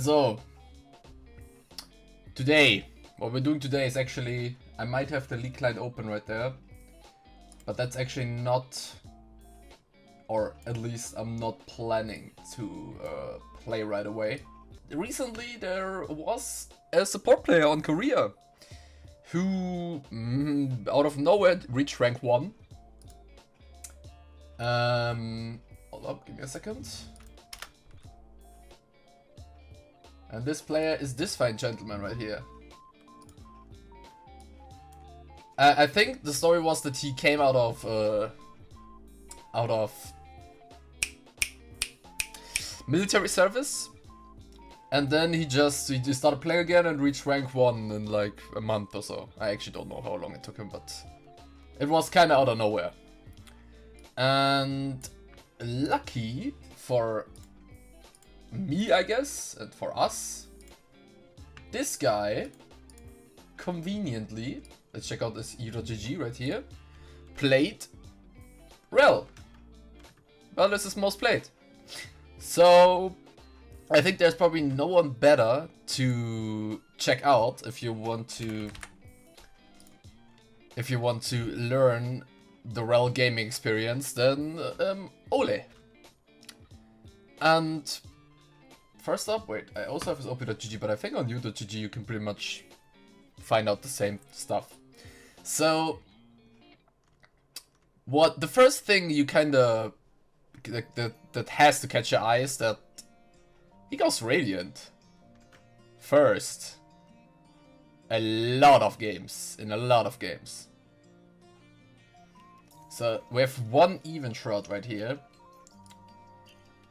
So, today, what we're doing today is actually, I might have the league client open right there, but that's actually not, or at least I'm not planning to play right away. Recently there was a support player on Korea who out of nowhere reached rank 1. Hold up, give me a second. And this player is this fine gentleman right here. I think the story was that he came out of military service, and then he started playing again and reached rank 1 in like a month or so. I actually don't know how long it took him, but it was kind of out of nowhere. And lucky for me, I guess, and for us, this guy conveniently, let's check out this e.gg right here, played Rell. Well, this is most played. So I think there's probably no one better to check out if you want to learn the Rell gaming experience than Olleh. And first up, wait, I also have his op.gg, but I think on u.gg you can pretty much find out the same stuff. So what the first thing you kind of that has to catch your eye is that he goes Radiant first. In a lot of games. So we have one even shot right here,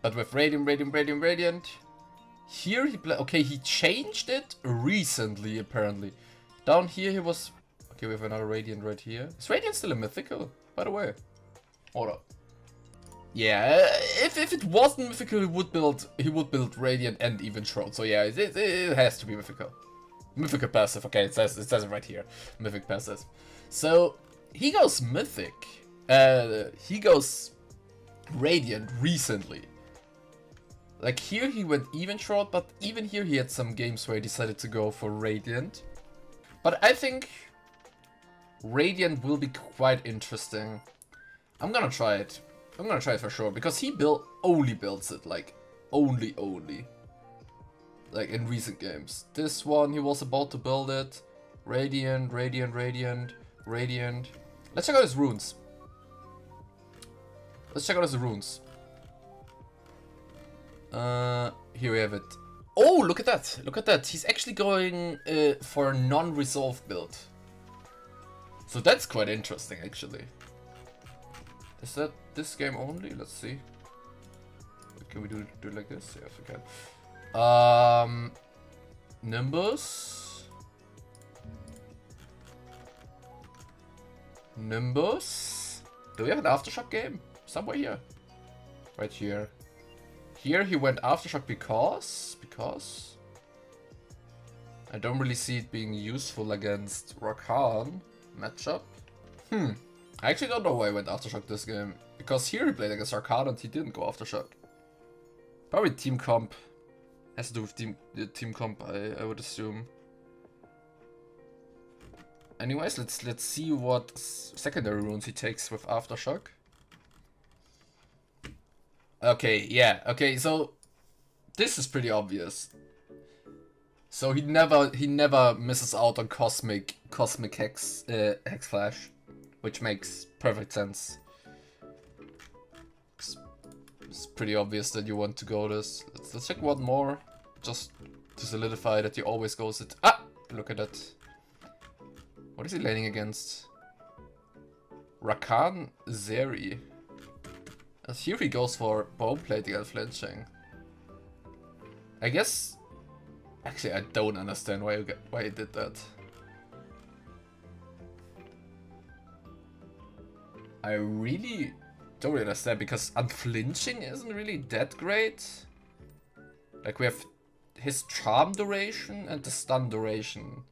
but with Radiant. Here he okay, he changed it recently apparently. Down here he was okay. We have another Radiant right here. Is Radiant still a mythical, by the way? Hold up. Yeah, if it wasn't mythical, he would build Radiant and even Shroud. So yeah, it has to be mythical. Mythical passive. Okay, it says it right here. Mythic passive. So he goes mythic. He goes Radiant recently. Like here he went even Shroud, but even here he had some games where he decided to go for Radiant. But I think Radiant will be quite interesting. I'm gonna try it. I'm gonna try it for sure, because he only builds it, like, only. Like, in recent games. This one, he was about to build it. Radiant. Let's check out his runes. Here we have it. Oh, look at that. He's actually going for a non-resolved build. So that's quite interesting, actually. Is that this game only? Let's see. Can we do it like this? Yes, we can. Nimbus. Do we have an Aftershock game? Somewhere here. Right here. Here he went Aftershock because I don't really see it being useful against Rakan matchup. I actually don't know why I went Aftershock this game, because here he played against Rakan and he didn't go Aftershock. Probably team comp. Has to do with team comp, I would assume. Anyways, let's see what secondary runes he takes with Aftershock. Okay, yeah, okay, so this is pretty obvious. So he never misses out on cosmic hex flash, which makes perfect sense. It's pretty obvious that you want to go this. Let's check one more, just to solidify that he always goes it. Ah, look at that. What is he laning against? Rakan Zeri. And here he goes for bone plating and flinching. I guess. Actually, I don't understand why he did that. I really don't really understand, because unflinching isn't really that great. Like, we have his charm duration and the stun duration.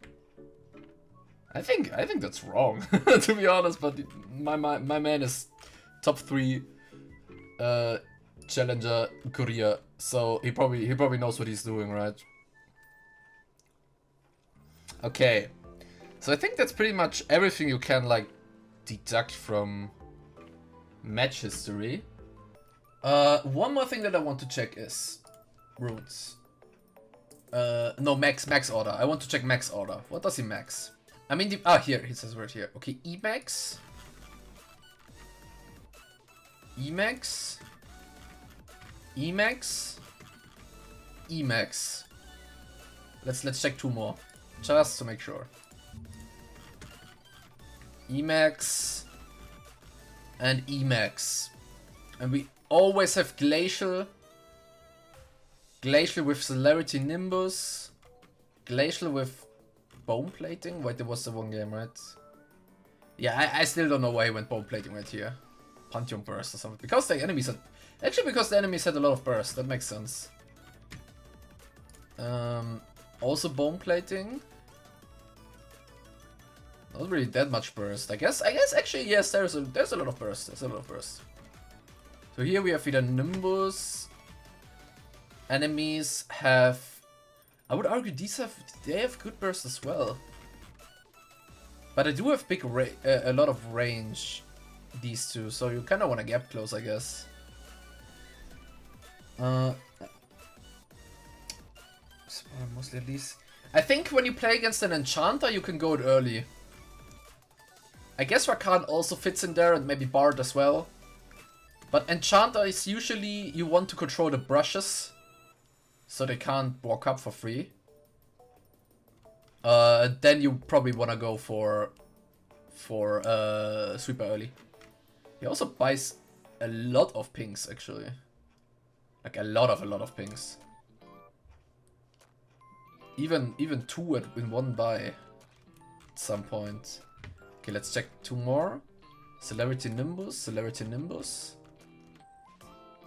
I think that's wrong, to be honest. But my man is top 3 challenger Korea, so he probably knows what he's doing, right? Okay. So I think that's pretty much everything you can, like, deduct from match history. One more thing that I want to check is runes. No, max order. I want to check max order. What does he max? I mean, here, he says right here. Okay, Emax. Emax. Emax. Emax. Let's check 2 more. Just to make sure. Emax. And Emax. And we always have Glacial. Glacial with Celerity Nimbus. Glacial with Bone Plating. Wait, there was the one game, right? Yeah, I still don't know why he went Bone Plating right here. Pantheon Burst or something. Because the enemies had... Actually, because the enemies had a lot of burst. That makes sense. Also Bone Plating. Not really that much burst. I guess actually, yes, there's a lot of burst. There's a lot of burst. So here we have either Nimbus. Enemies have... I would argue they have good burst as well. But I do have a lot of range, these two, so you kind of want to get close, I guess. Mostly at least. I think when you play against an Enchanter, you can go it early. I guess Rakan also fits in there, and maybe Bard as well. But Enchanter is usually you want to control the brushes, so they can't walk up for free. Then you probably want to go for Sweeper early. He also buys a lot of pings, actually. Like a lot of pings. Even 2 in one buy at some point. Okay, let's check 2 more. Celerity Nimbus, Celerity Nimbus.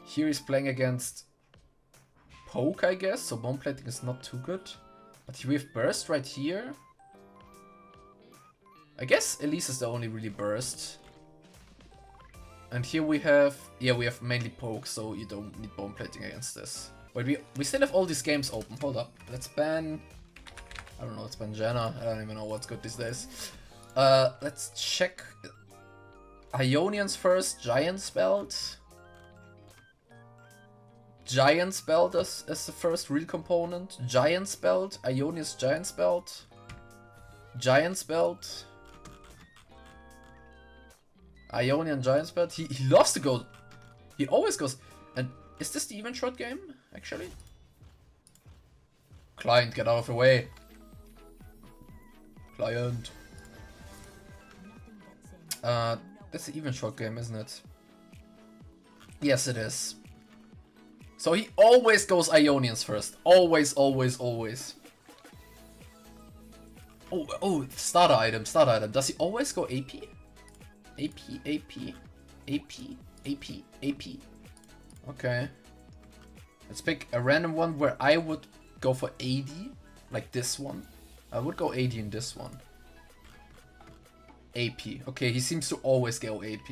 Here he's playing against Poke, I guess, so Bone Plating is not too good. But we have Burst right here. I guess Elise is the only really Burst. And here we have... Yeah, we have mainly Poke, so you don't need Bone Plating against this. But we still have all these games open. Hold up. Let's ban... I don't know, let's ban Janna. I don't even know what's good these days. Let's check... Ionians first. Giant's Belt. Giant's Belt as the first real component. Giant's Belt. Ionian's Giant's Belt. Giant's Belt. Ionian Giant's Belt. He loves to go... He always goes... And is this the even shot game, actually? Client, get out of the way. Client. That's the even shot game, isn't it? Yes, it is. So he always goes Ionians first. Always, always, always. Oh, starter item, starter item. Does he always go AP? AP, AP, AP, AP, AP. Okay. Let's pick a random one where I would go for AD. Like this one. I would go AD in this one. AP. Okay, he seems to always go AP.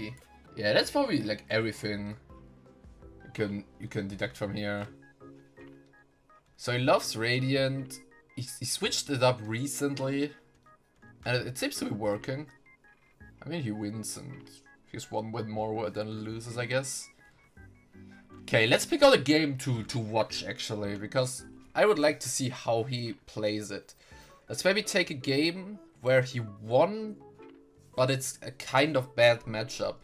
Yeah, that's probably like everything you can deduct from here. So he loves Radiant. He switched it up recently. And it seems to be working. I mean, he wins and he's one win more than loses, I guess. Okay, let's pick out a game to watch, actually, because I would like to see how he plays it. Let's maybe take a game where he won, but it's a kind of bad matchup.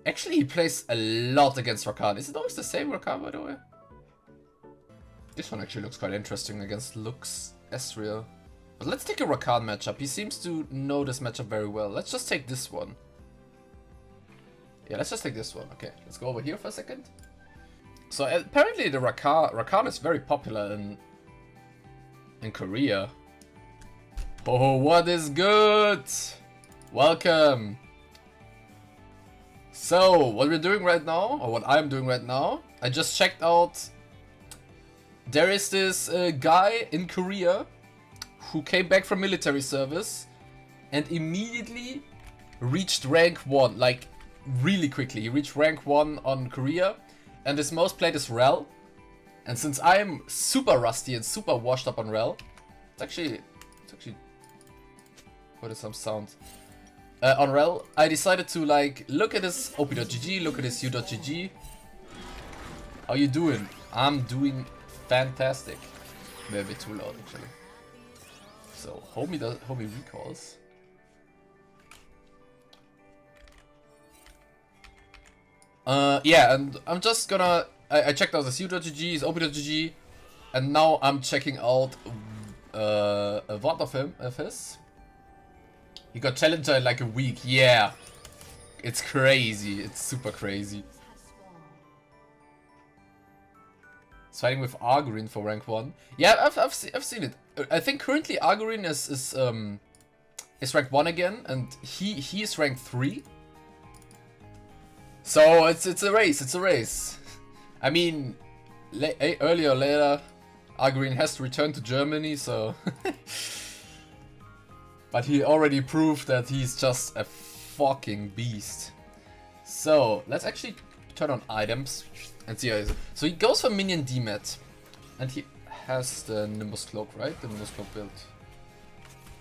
Actually, he plays a lot against Rakan. Is it always the same Rakan, by the way? This one actually looks quite interesting against Lux Ezreal. But let's take a Rakan matchup. He seems to know this matchup very well. Let's just take this one. Yeah, let's just take this one. Okay, let's go over here for a second. So apparently the Rakan is very popular in Korea. Oh, what is good? Welcome. So, what we're doing right now, or what I'm doing right now, I just checked out. There is this guy in Korea who came back from military service and immediately reached rank 1, like really quickly. He reached rank 1 on Korea, and his most played is Rell. And since I'm super rusty and super washed up on Rell, it's actually what is some sound? On Rell, I decided to like look at his op.gg, look at his u.gg. How you doing? I'm doing fantastic. Maybe a bit too loud actually. So homie recalls. Yeah, and I'm just gonna I checked out his u.gg, his op.gg, and now I'm checking out a VOD of his. He got challenger in like a week. Yeah, it's crazy. It's super crazy. He's fighting with Arguin for rank 1. Yeah, I've seen it. I think currently Arguin is rank 1 again, and he is rank 3. So it's a race. It's a race. I mean, earlier or later, Arguin has to return to Germany. So. But he already proved that he's just a fucking beast. So, let's actually turn on items and see how it is. So he goes for minion DMAT. And he has the Nimbus Cloak, right? The Nimbus Cloak build.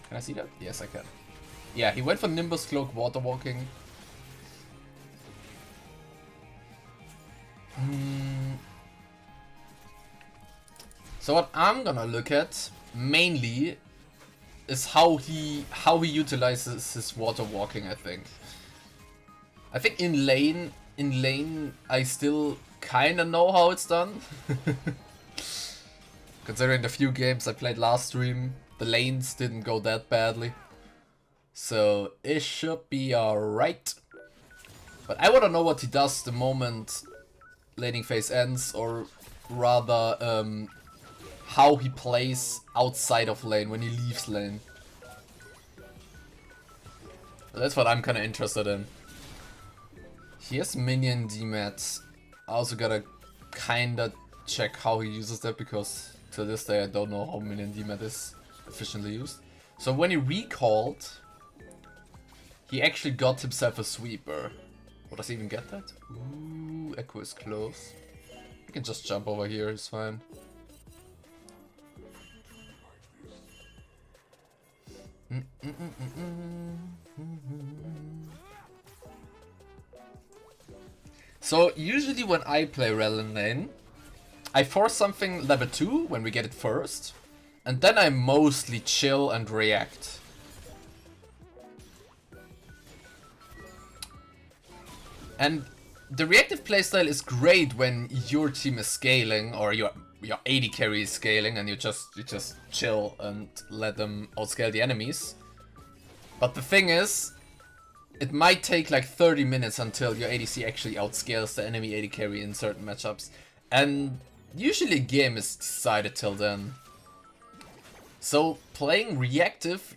Can I see that? Yes, I can. Yeah, he went for Nimbus Cloak Water Walking. So what I'm gonna look at, mainly, is how he utilizes his water walking. I think in lane I still kinda know how it's done. Considering the few games I played last stream, the lanes didn't go that badly, so it should be alright. But I wanna know what he does the moment laning phase ends, or rather how he plays outside of lane when he leaves lane. That's what I'm kind of interested in. Here's minion DMAT. I also gotta kinda check how he uses that, because to this day I don't know how minion DMAT is efficiently used. So when he recalled, he actually got himself a sweeper. What, does he even get that? Ooh, Echo is close. You can just jump over here, it's fine. So usually when I play Rell in lane, I force something level 2 when we get it first, and then I mostly chill and react. And the reactive playstyle is great when your team is scaling, or your AD carry is scaling, and you just chill and let them outscale the enemies. But the thing is, it might take like 30 minutes until your ADC actually outscales the enemy AD carry in certain matchups, and usually a game is decided till then. So playing reactive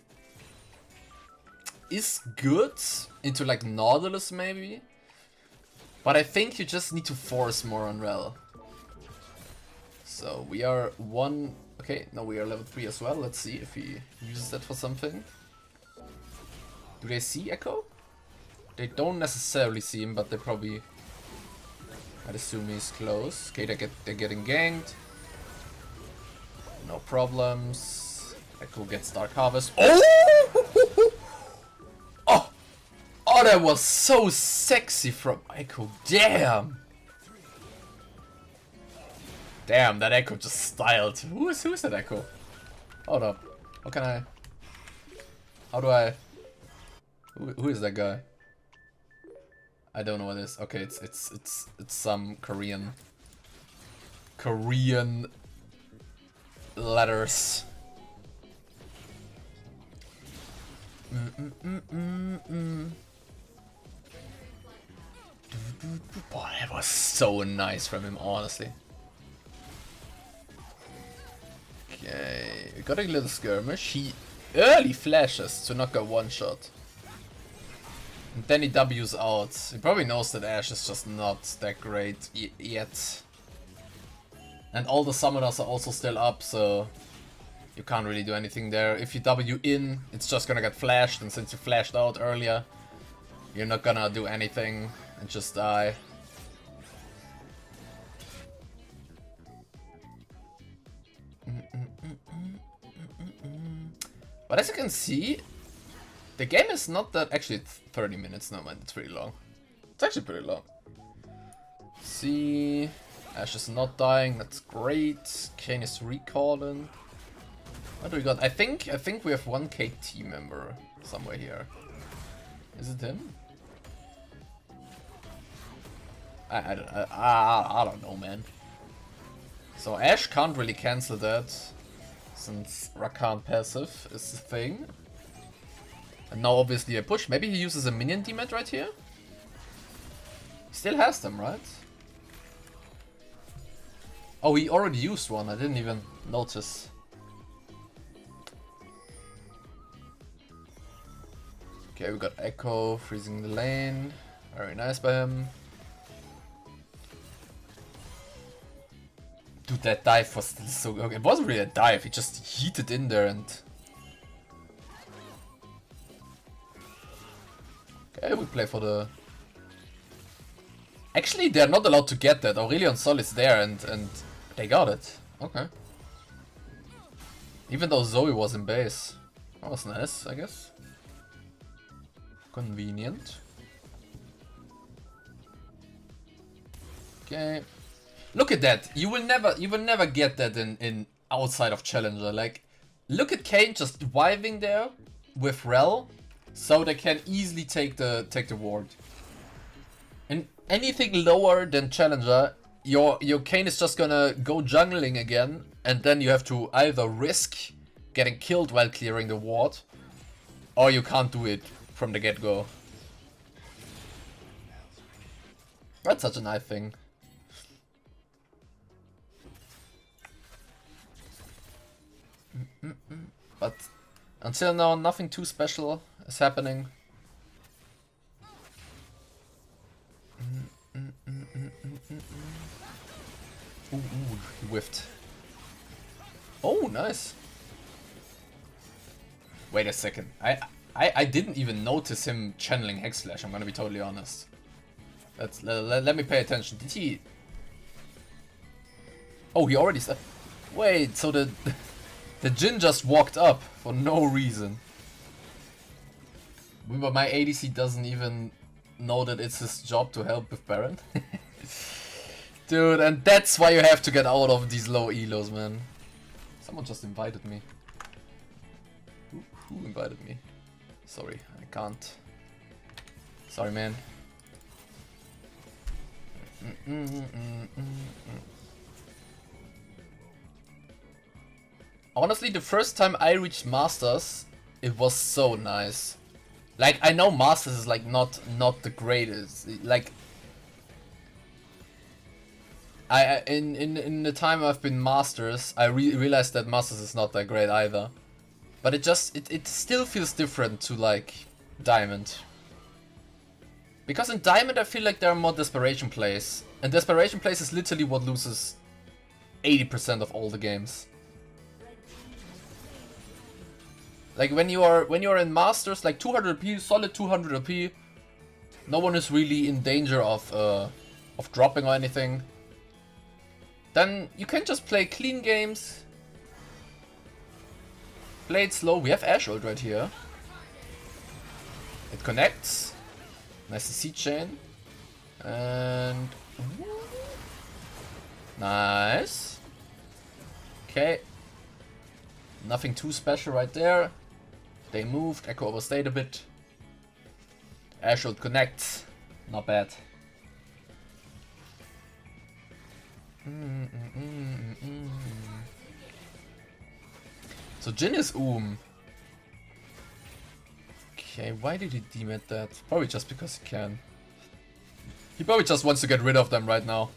is good into like Nautilus maybe, but I think you just need to force more on Rell. So we are one. Okay, no, we are level 3 as well. Let's see if he uses that for something. Do they see Echo? They don't necessarily see him, but they probably, I'd assume he's close. Okay, they're getting ganked. No problems. Echo gets Dark Harvest. Oh! Oh! Oh, that was so sexy from Echo. Damn! Damn, that Echo just styled. Who is that Echo? Hold up. How can I? How do I? Who is that guy? I don't know what it is. Okay, it's some Korean letters. Boy, that was so nice from him, honestly. Okay, we got a little skirmish. He early flashes to knock a one shot. And then he W's out. He probably knows that Ashe is just not that great yet. And all the summoners are also still up, so you can't really do anything there. If you W in, it's just gonna get flashed, and since you flashed out earlier, you're not gonna do anything and just die. But as you can see, the game is not that... Actually, it's 30 minutes. No, man, it's pretty long. It's actually pretty long. See... Ashe is not dying, that's great. Kane is recalling. What do we got? I think we have one KT member somewhere here. Is it him? I don't know, man. So Ashe can't really cancel that, since Rakan passive is the thing. And now obviously a push. Maybe he uses a minion demat right here? He still has them, right? Oh, he already used one, I didn't even notice. Okay, we got Echo freezing the lane. Very nice by him. Dude, that dive was still so good. It wasn't really a dive, he just yeeted in there and... Okay, we play for the... Actually, they're not allowed to get that. Aurelion Sol is there and they got it. Okay. Even though Zoe was in base. That was nice, I guess. Convenient. Okay. Look at that. You will never get that in outside of Challenger. Like, look at Kane just vibing there with Rell, so they can easily take the ward. And anything lower than Challenger, your Kane is just gonna go jungling again, and then you have to either risk getting killed while clearing the ward, or you can't do it from the get-go. That's such a nice thing. But until now, nothing too special is happening. Ooh, he whiffed. Oh, nice. Wait a second. I didn't even notice him channeling Hex Slash, I'm gonna be totally honest. Let me pay attention. Did he... Oh, he already said... Wait, so the Jhin just walked up for no reason. But my ADC doesn't even know that it's his job to help with Baron. Dude, and that's why you have to get out of these low elos, man. Someone just invited me. Who invited me? Sorry, I can't. Sorry, man. Honestly, the first time I reached Masters, it was so nice. Like, I know Masters is like not the greatest. Like, in the time I've been Masters, I realized that Masters is not that great either. But it still feels different to like Diamond. Because in Diamond I feel like there are more desperation plays. And desperation plays is literally what loses 80% of all the games. Like when you are in Masters, like 200 AP, solid 200 AP, no one is really in danger of dropping or anything. Then you can just play clean games. Play it slow. We have Ashe ult right here. It connects. Nice CC chain. And... Nice. Okay. Nothing too special right there. They moved. Echo overstayed a bit. Ashe ult connects. Not bad. So Jhin is Okay, why did he demit that? Probably just because he can. He probably just wants to get rid of them right now.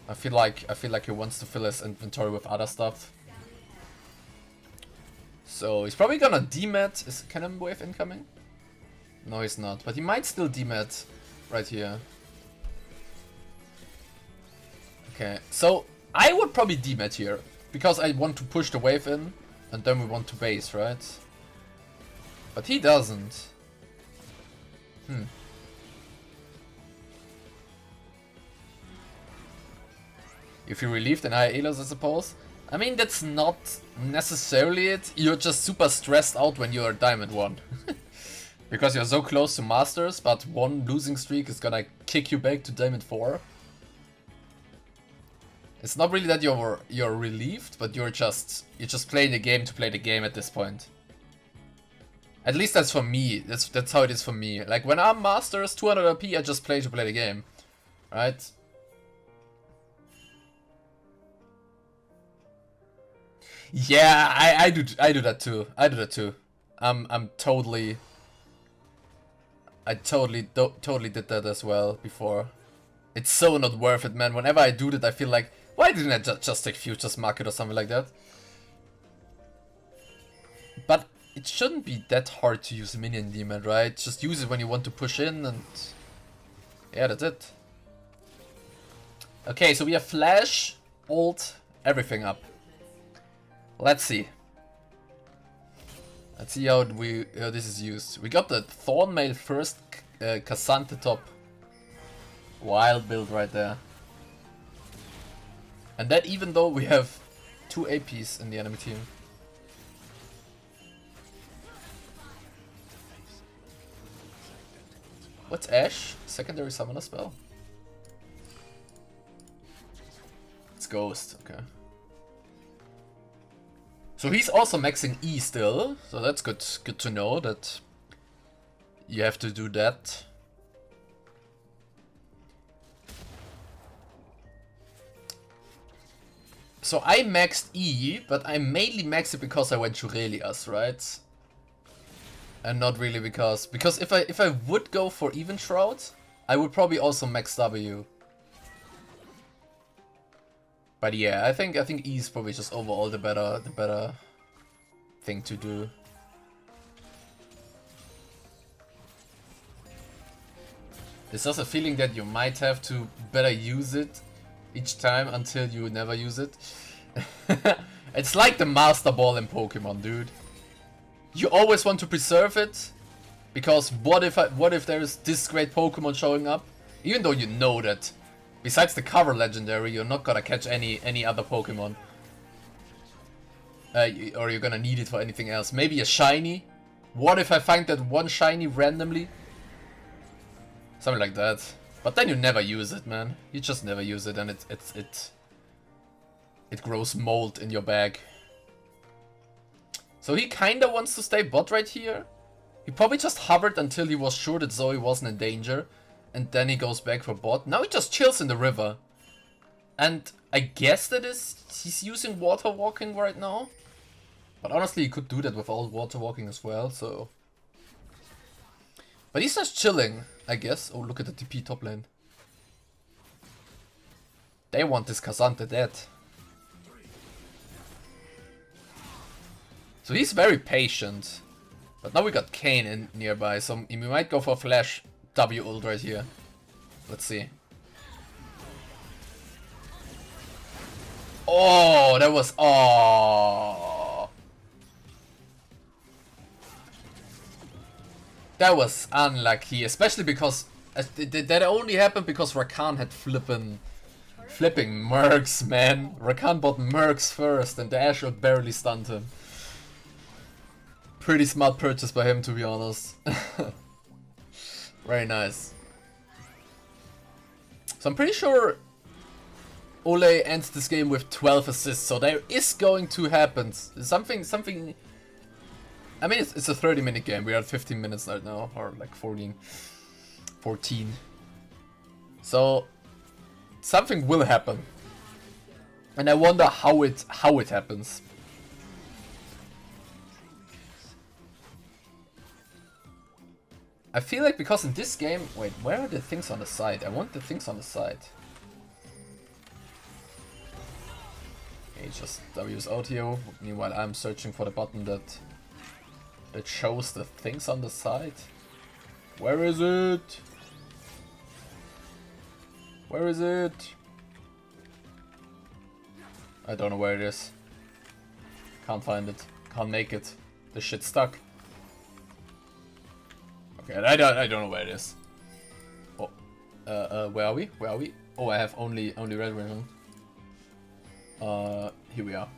I feel like he wants to fill his inventory with other stuff. So he's probably gonna demat. Is Cannon Wave incoming? No, he's not. But he might still demat right here. Okay, so I would probably demat here because I want to push the wave in, and then we want to base, right? But he doesn't. If you relieved an higher Elos, I suppose. I mean, that's not necessarily it. You're just super stressed out when you're Diamond 1. Because you're so close to Masters, but one losing streak is gonna kick you back to Diamond 4. It's not really that you're relieved, but you're just playing the game to play the game at this point. At least that's for me. That's how it is for me. Like when I'm Masters 200 RP, I just play to play the game, right? Yeah, I do that too. I do that too. I totally did that as well before. It's so not worth it, man. Whenever I do that, I feel like, why didn't I just take Futures Market or something like that? But it shouldn't be that hard to use a Minion Demon, right? Just use it when you want to push in and... yeah, that's it. Okay, so we have Flash, Ult, everything up. Let's see. Let's see how this is used. We got the Thornmail first, Cassante top. Wild build right there. And that even though we have 2 APs in the enemy team. What's Ash? Secondary summoner spell? It's Ghost, okay. So he's also maxing E still, so that's good to know that you have to do that. So I maxed E, but I mainly maxed it because I went to Relias, right? And not really because if I would go for Even Shroud, I would probably also max W. But yeah, I think E is probably just overall the better thing to do. There's also a feeling that you might have to better use it each time until you never use it. It's like the Master Ball in Pokemon, dude. You always want to preserve it, because what if there's this great Pokemon showing up, even though you know that besides the cover legendary you're not gonna catch any other Pokemon, or you're gonna need it for anything else. Maybe a shiny. What if I find that one shiny randomly? Something like that. But then you never use it, man. You just never use it, and it grows mold in your bag. So he kinda wants to stay bot right here. He probably just hovered until he was sure that Zoe wasn't in danger, and then he goes back for bot. Now he just chills in the river. And I guess he's using water walking right now. But honestly, he could do that without water walking as well, so... But he's just chilling, I guess. Oh, look at the TP top lane. They want this Cassante dead. So he's very patient. But now we got Kayn in nearby, so we might go for Flash W ult right here. Let's see. Oh, that was... oh. That was unlucky, especially because that only happened because Rakan had flipping Mercs, man. Rakan bought Mercs first and the Ashe ult barely stunned him. Pretty smart purchase by him, to be honest. Very nice. So I'm pretty sure Olleh ends this game with 12 assists, so there is going to happen something. I mean, it's a 30-minute game. We're at 15 minutes right now, or like 14. So something will happen, and I wonder how it happens. I feel like because in this game... Wait, where are the things on the side? I want the things on the side. Okay, just W's out here. Meanwhile, I'm searching for the button that shows the things on the side. Where is it? Where is it? I don't know where it is. Can't find it. Can't make it. The shit's stuck. Okay, I don't know where it is. Oh, where are we? Oh, I have only red vision. Here we are.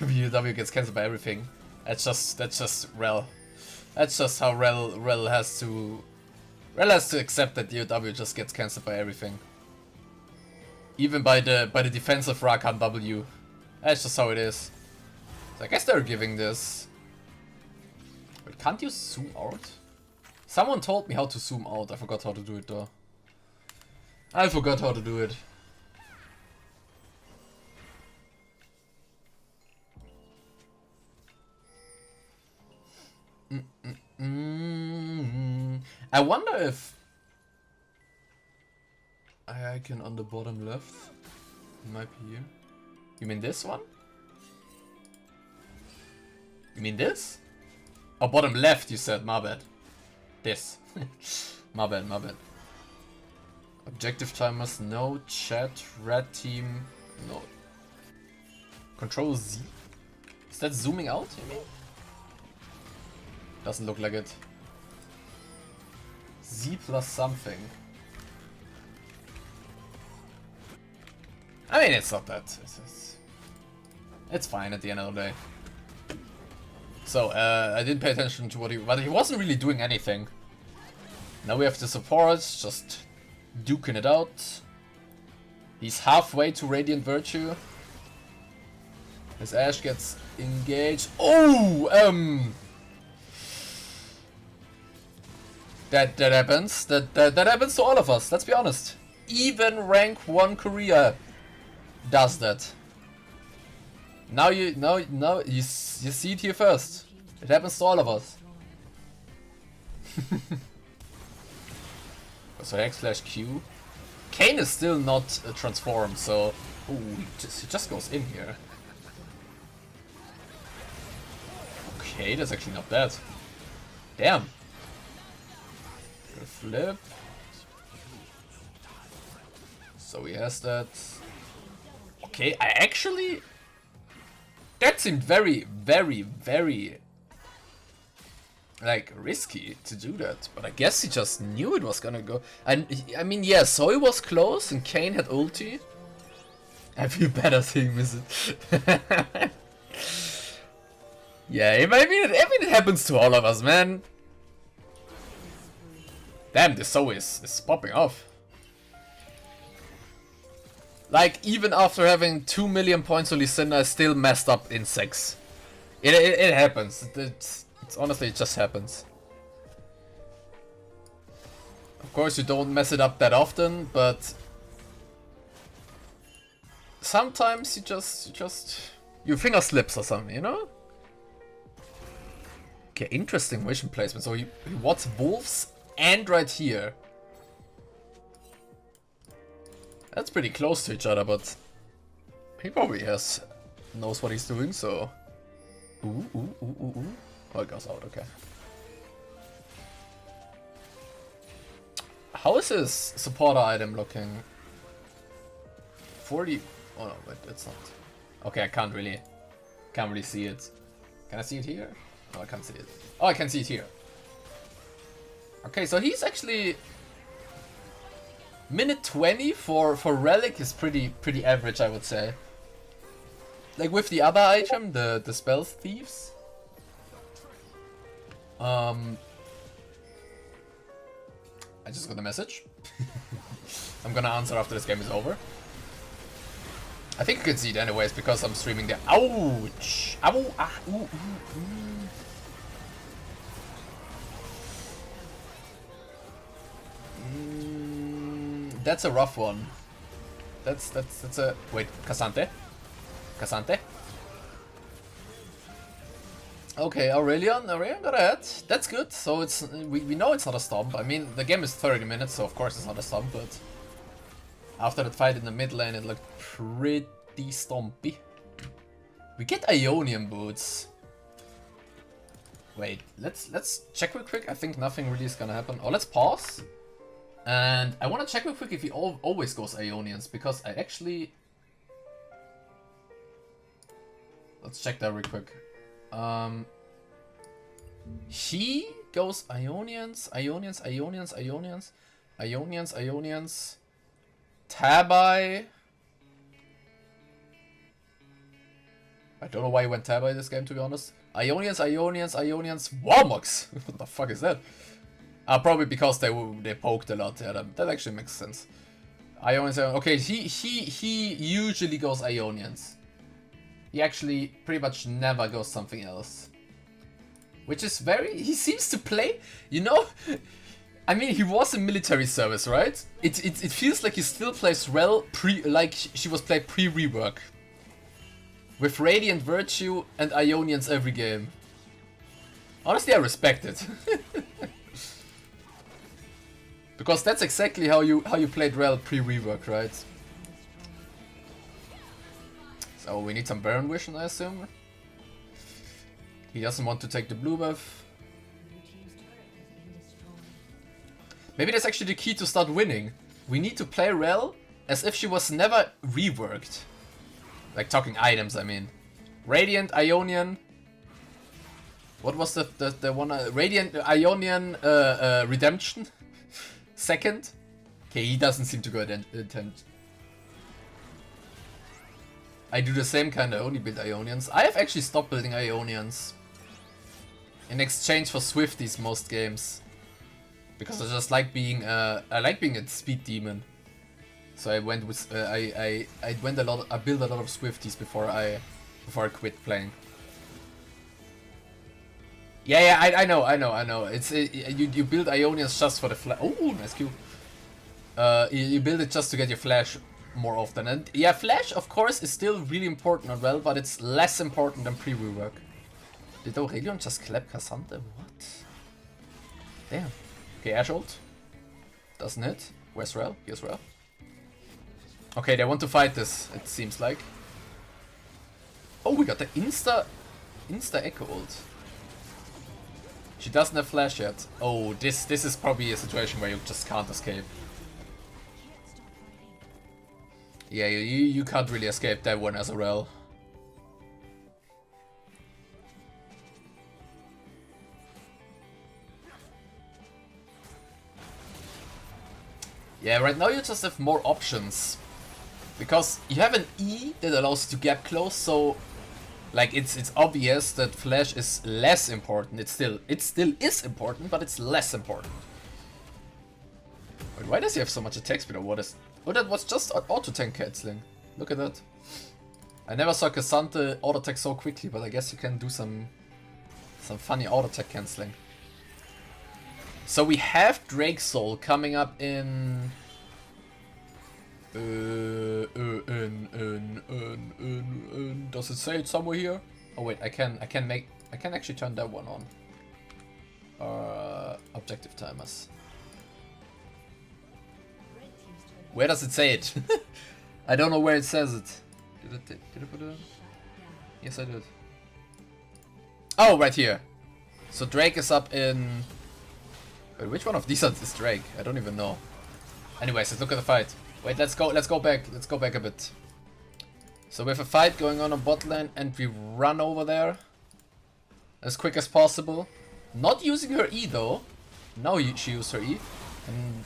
UW gets cancelled by everything. That's just Rell. That's just how Rell has to accept that UW just gets cancelled by everything. Even by the defensive Rakan W. That's just how it is. So I guess they're giving this. Wait, can't you zoom out? Someone told me how to zoom out. I forgot how to do it though. I forgot how to do it. I wonder if icon on the bottom left might be here. You mean this one? You mean this? Oh, bottom left you said, my bad. This. my bad. Objective timers, no. Chat, red team, no. Control Z? Is that zooming out, you mean? Doesn't look like it. Z plus something. I mean, it's not that. It's fine at the end of the day. So, I didn't pay attention to what but he wasn't really doing anything. Now we have the support, just duking it out. He's halfway to Radiant Virtue. His Ashe gets engaged. Oh, that happens. That happens to all of us. Let's be honest. Even rank 1 Korea does that. Now you see it here first. It happens to all of us. So X/Q. Kayn is still not transformed, so ooh, he just goes in here. Okay, that's actually not bad. Damn. Good flip. So he has that. Okay, I actually. That seemed very, like risky to do that, but I guess he just knew it was gonna go. And I mean, yeah, so it was close, and Kayn had ulti. I feel better seeing miss it. Yeah, I mean, it happens to all of us, man. Damn, this Zoe is popping off. Like, even after having 2 million points, Lucinda is still messed up in 6. It happens. It's honestly, it just happens. Of course, you don't mess it up that often, but sometimes your finger slips or something, you know? Okay, interesting vision placement. So he wants wolves and right here. That's pretty close to each other, but he probably knows what he's doing, so. Ooh. Oh, it goes out, okay. How is his supporter item looking? 40. Oh no, wait, it's not. Okay, I can't really see it. Can I see it here? No, I can't see it. Oh, I can see it here. Okay, so he's actually minute 20 for Relic is pretty average, I would say. Like with the other item, the Spell Thieves. I just got a message. I'm gonna answer after this game is over. I think you can see it anyways because I'm streaming there. Ouch! Ow! Ah! Ooh! That's a rough one. That's a wait. Cassante. Okay, Aurelion got ahead. That's good. So it's we know it's not a stomp. I mean, the game is 30 minutes, so of course it's not a stomp. But after that fight in the mid lane, it looked pretty stompy. We get Ionian boots. Wait, let's check real quick. I think nothing really is gonna happen. Oh, let's pause. And I want to check real quick if he always goes Ionians, because I actually. Let's check that real quick. He goes Ionians. Tabi. I don't know why he went Tabby this game, to be honest. Ionians, Warmox! What the fuck is that? Probably because they poked a lot. Yeah, that actually makes sense. Ionians, okay, he usually goes Ionians. He actually pretty much never goes something else. Which is he seems to play, you know? I mean, he was in military service, right? It feels like he still plays Rell like she was played pre-rework. With Radiant Virtue and Ionians every game. Honestly, I respect it. Because that's exactly how you played Rell pre-rework, right? So we need some Baron Vision, I assume. He doesn't want to take the blue buff. Maybe that's actually the key to start winning. We need to play Rell as if she was never reworked. Like talking items, I mean. Radiant, Ionian. What was the one? Radiant, Ionian, Redemption? Second? Okay, he doesn't seem to go attempt. I do the same kind, I only build Ionians. I have actually stopped building Ionians. In exchange for Swifties most games. Because I just like being I like being a speed demon. So I went with I built a lot of Swifties before I quit playing. Yeah, I know. It's you build Ionians just for the flash. Oh, nice Q. You build it just to get your flash more often, and yeah, flash of course is still really important as well, but it's less important than pre-rework. Did Aurelion just clap Cassandra? What? Damn. Okay, Ash ult. Doesn't hit. Where's Rell? Here's Rell. Okay, they want to fight this, it seems like. Oh, we got the insta echo ult. She doesn't have flash yet. Oh, this is probably a situation where you just can't escape. Yeah, you can't really escape that one as a Rell. Yeah, right now you just have more options. Because you have an E that allows you to get close, so like it's obvious that flash is less important. It still is important, but it's less important. Wait, why does he have so much attack speed, or what is? Oh, that was just auto tank canceling. Look at that. I never saw Cassandra auto attack so quickly, but I guess you can do some funny auto attack canceling. So we have Drake Soul coming up in. Does it say it somewhere here? Oh wait, I can actually turn that one on. Objective timers. Where does it say it? I don't know where it says it. Did I put it? Yes, I did. Oh, right here. So Drake is up in. Wait, which one of these is Drake? I don't even know. Anyways, let's look at the fight. Wait, let's go back a bit. So we have a fight going on bot lane, and we run over there as quick as possible. Not using her E though. Now she used her E, and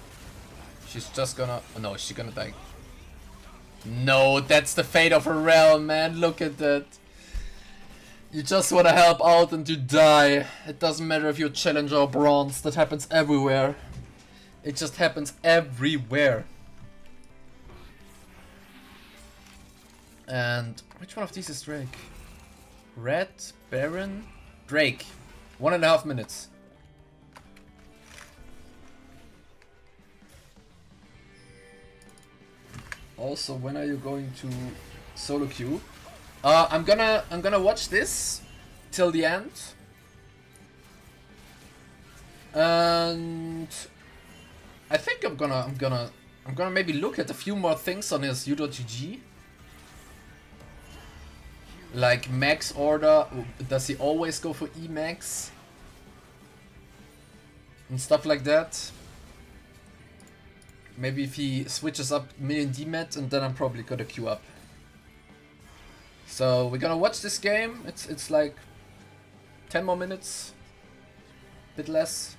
she's just gonna. Oh no, she's gonna die. No, that's the fate of a Rell, man. Look at that. You just wanna help out and you die. It doesn't matter if you're challenger or bronze. That happens everywhere. It just happens everywhere. And which one of these is Drake? Red, Baron, Drake. 1.5 minutes. Also, when are you going to solo queue? I'm gonna watch this till the end. And I think I'm gonna maybe look at a few more things on his U.GG. Like max order, does he always go for E-max? And stuff like that. Maybe if he switches up million DMAT, and then I'm probably gonna queue up. So we're gonna watch this game. It's like 10 more minutes. Bit less.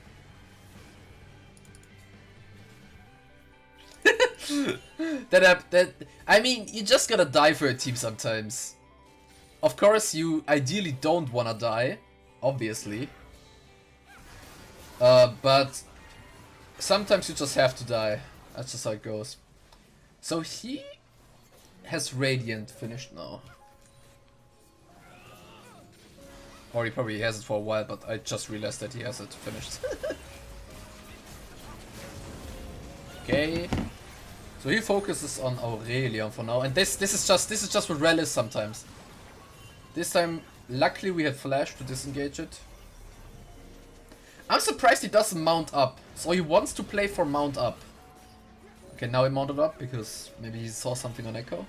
that I mean, you just gotta die for a team sometimes. of course, you ideally don't wanna die, obviously. But sometimes you just have to die. That's just how it goes. So he has Radiant finished now. Or he probably has it for a while, but I just realized that he has it finished. Okay. So he focuses on Aurelion for now, and this is just what Rell is sometimes. This time, luckily we had Flash to disengage it. I'm surprised he doesn't mount up. So he wants to play for mount up. Okay, now he mounted up because maybe he saw something on Echo.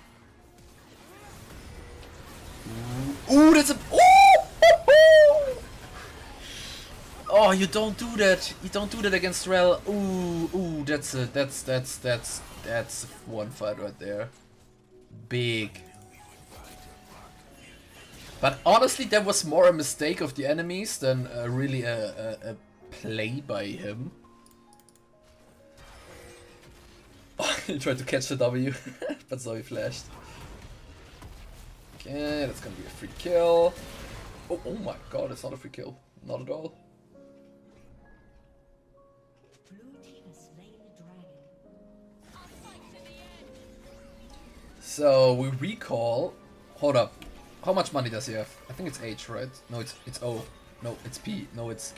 Ooh, that's a... Ooh! Oh, you don't do that. You don't do that against Rell. Ooh, that's one fight right there. Big. But honestly, that was more a mistake of the enemies than really a play by him. Oh, he tried to catch the W, but so he flashed. Okay, that's gonna be a free kill. Oh my god, it's not a free kill. Not at all. So we recall. Hold up. How much money does he have? I think it's H, right? No, it's O. No, it's P. No, it's...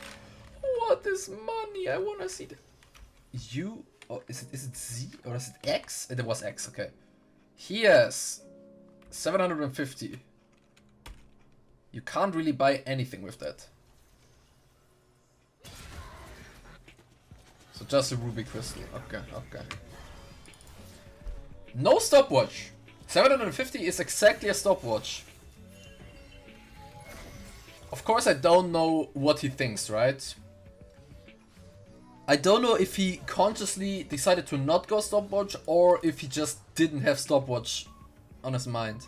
What is money? I wanna see the... U? Oh, is it Z? Or is it X? It was X, okay. He has 750. You can't really buy anything with that. So just a ruby crystal. Okay, okay. No stopwatch. 750 is exactly a stopwatch. Of course, I don't know what he thinks, right? I don't know if he consciously decided to not go stopwatch or if he just didn't have stopwatch on his mind.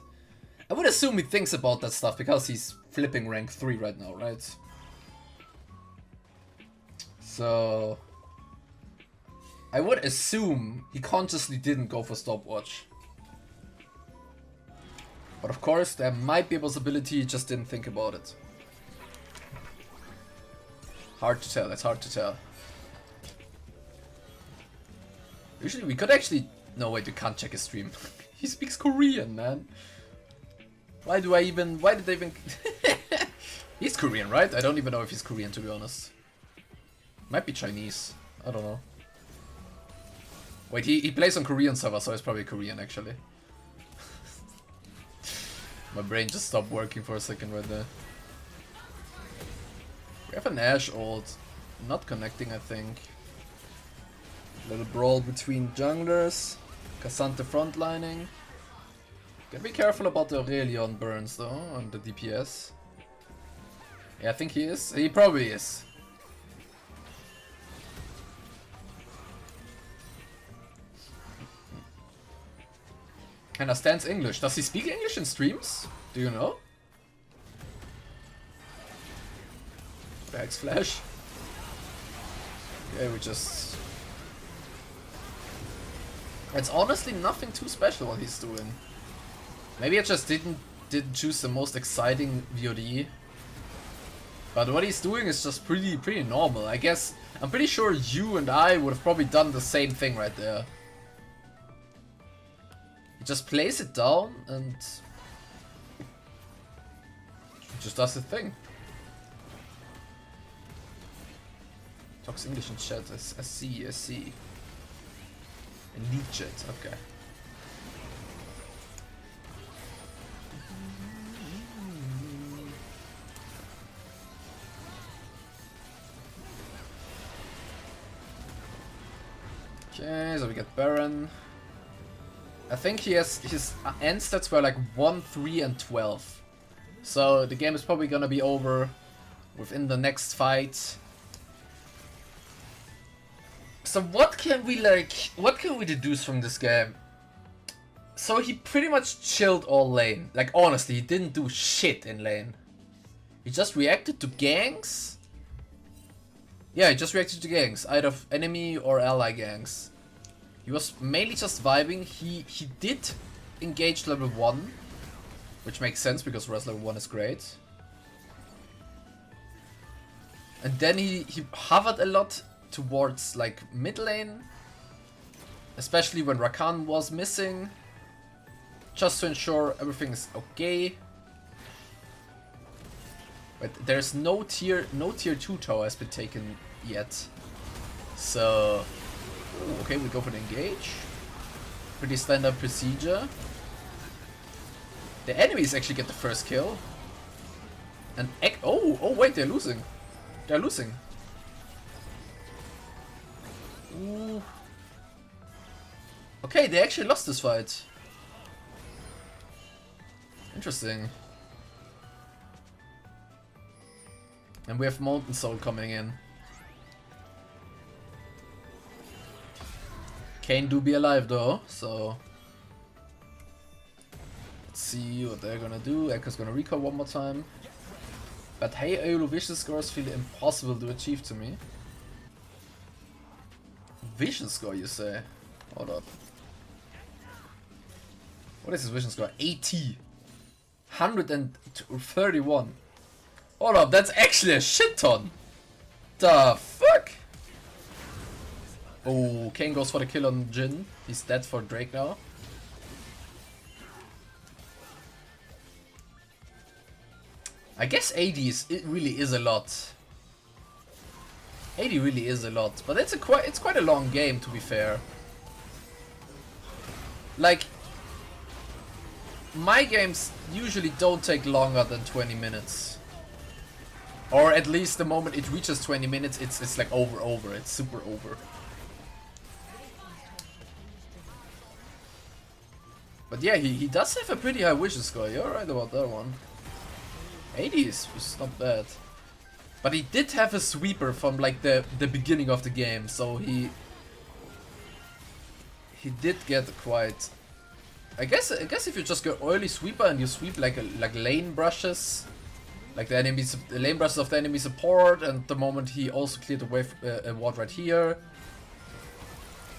I would assume he thinks about that stuff because he's flipping rank 3 right now, right? So... I would assume he consciously didn't go for stopwatch. But of course, there might be a possibility he just didn't think about it. Hard to tell, that's hard to tell. Usually we could actually... No, wait, you can't check his stream. He speaks Korean, man. Why did I even... He's Korean, right? I don't even know if he's Korean, to be honest. Might be Chinese. I don't know. Wait, he plays on Korean server, so he's probably Korean, actually. My brain just stopped working for a second right there. We have an Ashe ult. Not connecting, I think. Little brawl between junglers. Cassante frontlining. Gotta be careful about the Aurelion burns though, on the DPS. Yeah, I think he is. He probably is. Understands English. Does he speak English in streams? Do you know? Bags flash. Okay, we just... It's honestly nothing too special what he's doing. Maybe I just didn't choose the most exciting VOD. But what he's doing is just pretty normal. I guess I'm pretty sure you and I would have probably done the same thing right there. He just plays it down and just does the thing. Talks English in chat. I see. In lead chat, okay. Okay, so we get Baron. I think he has his end stats were like 1, 3, and 12. So the game is probably gonna be over within the next fight. So what can we deduce from this game? So he pretty much chilled all lane. Like honestly, he didn't do shit in lane. He just reacted to ganks. Yeah, he just reacted to ganks, either enemy or ally ganks. He was mainly just vibing. He did engage level 1. Which makes sense because Wrestler 1 is great. And then he hovered a lot towards like mid lane. Especially when Rakan was missing. Just to ensure everything is okay. But there's no tier 2 tower has been taken yet. So ooh, okay, we go for the engage. Pretty standard procedure. The enemies actually get the first kill. And oh wait, they're losing. They're losing. Ooh. Okay, they actually lost this fight. Interesting. And we have Molten Soul coming in. Kane do be alive though, so let's see what they're gonna do. Echo's gonna recall one more time. But hey, Olleh vision scores feel impossible to achieve to me. Vision score, you say? Hold up. What is his vision score? 80. 131. Hold up, that's actually a shit ton. The fuck? Oh, Kane goes for the kill on Jhin. He's dead for Drake now. I guess 80 it really is a lot. 80 really is a lot, but it's quite a long game, to be fair. Like, my games usually don't take longer than 20 minutes. Or at least the moment it reaches 20 minutes, it's like over. It's super over. But yeah, he does have a pretty high vision score. You're right about that one. 80 is not bad. But he did have a sweeper from like the beginning of the game, so he did get quite. I guess if you just go early sweeper and you sweep like lane brushes, like the lane brushes of the enemy support, and the moment he also cleared the wave ward right here.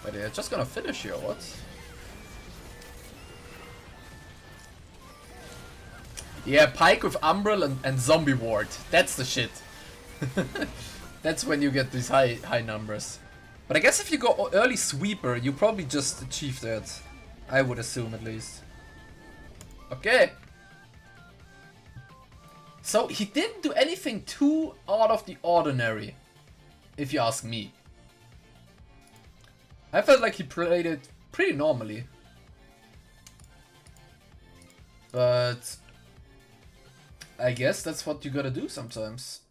But they're just gonna finish here, what? Yeah, Pike with Umbral and Zombie Ward. That's the shit. That's when you get these high numbers. But I guess if you go early sweeper, you probably just achieve that. I would assume at least. Okay. So he didn't do anything too out of the ordinary, if you ask me. I felt like he played it pretty normally. But I guess that's what you gotta do sometimes.